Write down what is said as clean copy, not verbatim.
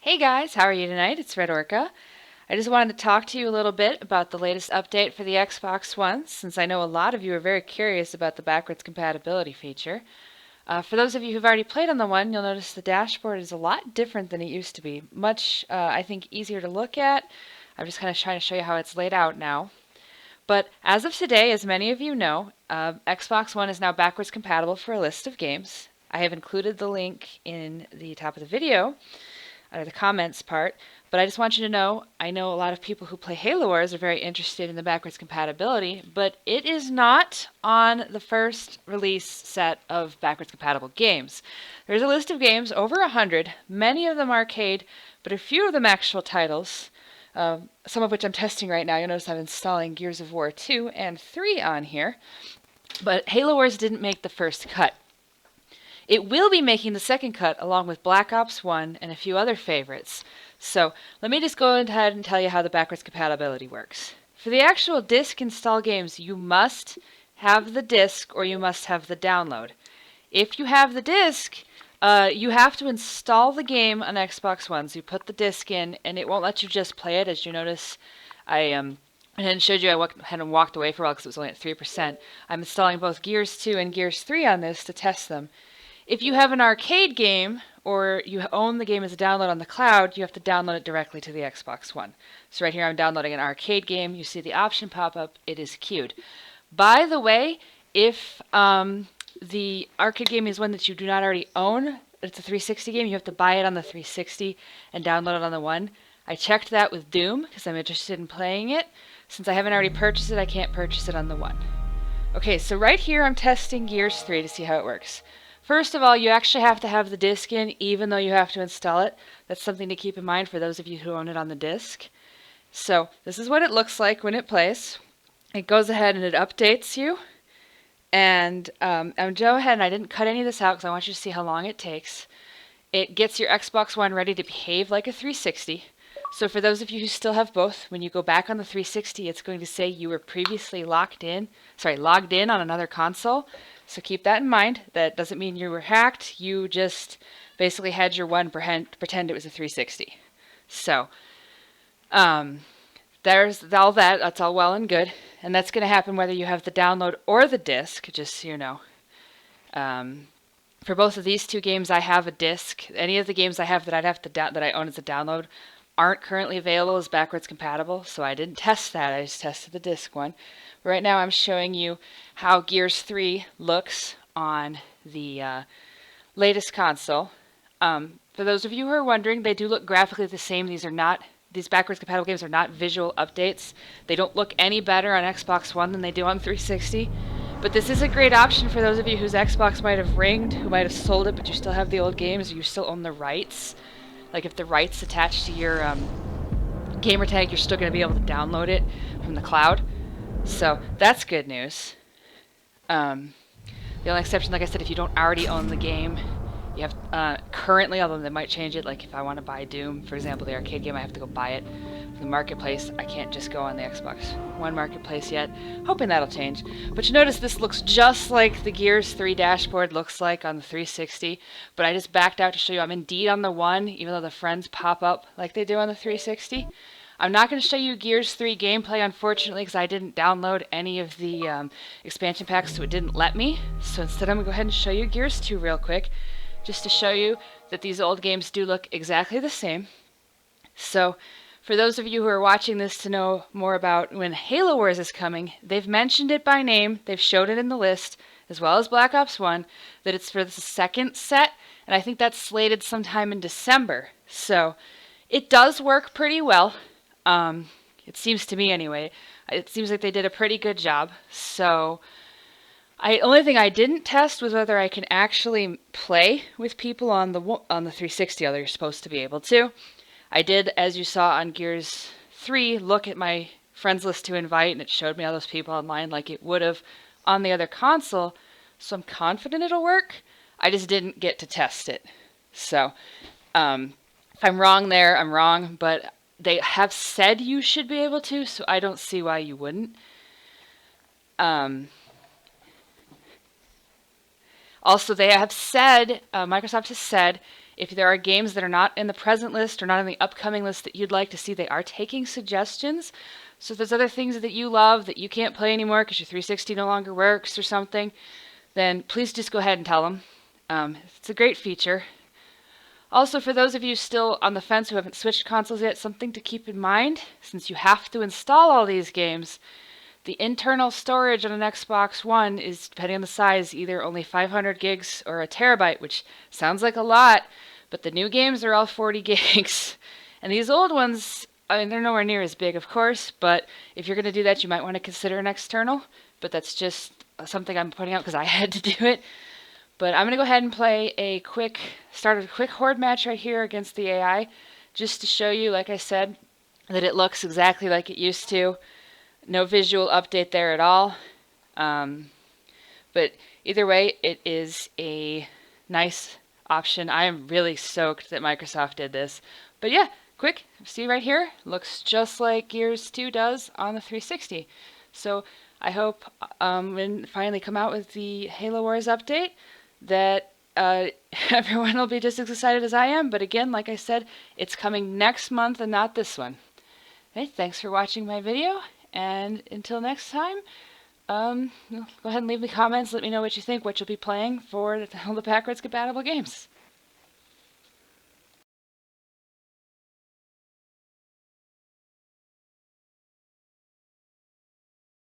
Hey guys, how are you tonight? It's Red Orca. I just wanted to talk to you a little bit about the latest update for the Xbox One, since I know a lot of you are very curious about the backwards compatibility feature. For those of you who've already played on the One, you'll notice the dashboard is a lot different than it used to be. Much, I think, easier to look at. I'm just kind of trying to show you how it's laid out now. But as of today, as many of you know, Xbox One is now backwards compatible for a list of games. I have included the link in the top of the video, or the comments part, but I just want you to know, I know a lot of people who play Halo Wars are very interested in the backwards compatibility, but it is not on the first release set of backwards compatible games. There's a list of games, over 100, many of them arcade, but a few of them actual titles, some of which I'm testing right now. You'll notice I'm installing Gears of War 2 and 3 on here, but Halo Wars didn't make the first cut. It will be making the second cut along with Black Ops 1 and a few other favorites. So let me just go ahead and tell you how the backwards compatibility works. For the actual disk install games, you must have the disk or you must have the download. If you have the disk, you have to install the game on Xbox One. So you put the disk in and it won't let you just play it. As you notice, I showed you I hadn't walked away for a while because it was only at 3%. I'm installing both Gears 2 and Gears 3 on this to test them. If you have an arcade game or you own the game as a download on the cloud, you have to download it directly to the Xbox One. So right here I'm downloading an arcade game. You see the option pop up. It is queued. By the way, if the arcade game is one that you do not already own, it's a 360 game, you have to buy it on the 360 and download it on the One. I checked that with Doom because I'm interested in playing it. Since I haven't already purchased it, I can't purchase it on the One. Okay, so right here I'm testing Gears 3 to see how it works. First of all, you actually have to have the disk in, even though you have to install it. That's something to keep in mind for those of you who own it on the disk. So this is what it looks like when it plays. It goes ahead and it updates you. And I'm going to go ahead and I didn't cut any of this out because I want you to see how long it takes. It gets your Xbox One ready to behave like a 360. So for those of you who still have both, when you go back on the 360, it's going to say you were previously logged in on another console. So keep that in mind. That doesn't mean you were hacked. You just basically had your One pretend it was a 360. So there's all that. That's all well and good. And that's going to happen whether you have the download or the disc, just so you know. For both of these two games, I have a disc. Any of the games I have that that I own as a download aren't currently available as backwards compatible, so I didn't test that. I just tested the disc one. Right now I'm showing you how Gears 3 looks on the latest console. For those of you who are wondering, they do look graphically the same. These backwards compatible games are not visual updates. They don't look any better on Xbox One than they do on 360. But this is a great option for those of you whose Xbox might have ringed, who might have sold it, but you still have the old games, or you still own the rights. Like if the rights attached to your gamer tag, you're still going to be able to download it from the cloud. So that's good news. The only exception, like I said, if you don't already own the game, you have currently, although they might change it, like if I want to buy Doom, for example, the arcade game, I have to go buy it from the marketplace. I can't just go on the Xbox One marketplace yet. Hoping that'll change. But you notice this looks just like the Gears 3 dashboard looks like on the 360, but I just backed out to show you I'm indeed on the One, even though the friends pop up like they do on the 360. I'm not going to show you Gears 3 gameplay, unfortunately, because I didn't download any of the expansion packs, so it didn't let me. So instead, I'm going to go ahead and show you Gears 2 real quick, just to show you that these old games do look exactly the same. So for those of you who are watching this to know more about when Halo Wars is coming, they've mentioned it by name, they've showed it in the list, as well as Black Ops 1, that it's for the second set, and I think that's slated sometime in December. So it does work pretty well. It seems to me anyway. It seems like they did a pretty good job. So only thing I didn't test was whether I can actually play with people on the 360, although you're supposed to be able to. I did, as you saw on Gears 3, look at my friends list to invite, and it showed me all those people online like it would have on the other console, so I'm confident it'll work. I just didn't get to test it. So if I'm wrong there, I'm wrong, but they have said you should be able to, so I don't see why you wouldn't. Also, they have said, Microsoft has said, If there are games that are not in the present list or not in the upcoming list that you'd like to see, they are taking suggestions. So if there's other things that you love that you can't play anymore because your 360 no longer works or something, then please just go ahead and tell them. It's a great feature. Also, for those of you still on the fence who haven't switched consoles yet, something to keep in mind, since you have to install all these games, the internal storage on an Xbox One is, depending on the size, either only 500 gigs or a terabyte, which sounds like a lot, but the new games are all 40 gigs. And these old ones, I mean, they're nowhere near as big, of course, but if you're going to do that, you might want to consider an external, but that's just something I'm putting out because I had to do it. But I'm going to go ahead and start a quick horde match right here against the AI, just to show you, like I said, that it looks exactly like it used to. No visual update there at all. But either way, it is a nice option. I am really stoked that Microsoft did this. But yeah, quick, see right here? Looks just like Gears 2 does on the 360. So I hope when finally come out with the Halo Wars update, that everyone will be just as excited as I am. But again, like I said, it's coming next month and not this one. Okay, thanks for watching my video, and until next time, go ahead and leave me comments. Let me know what you think, what you'll be playing for all the backwards compatible games.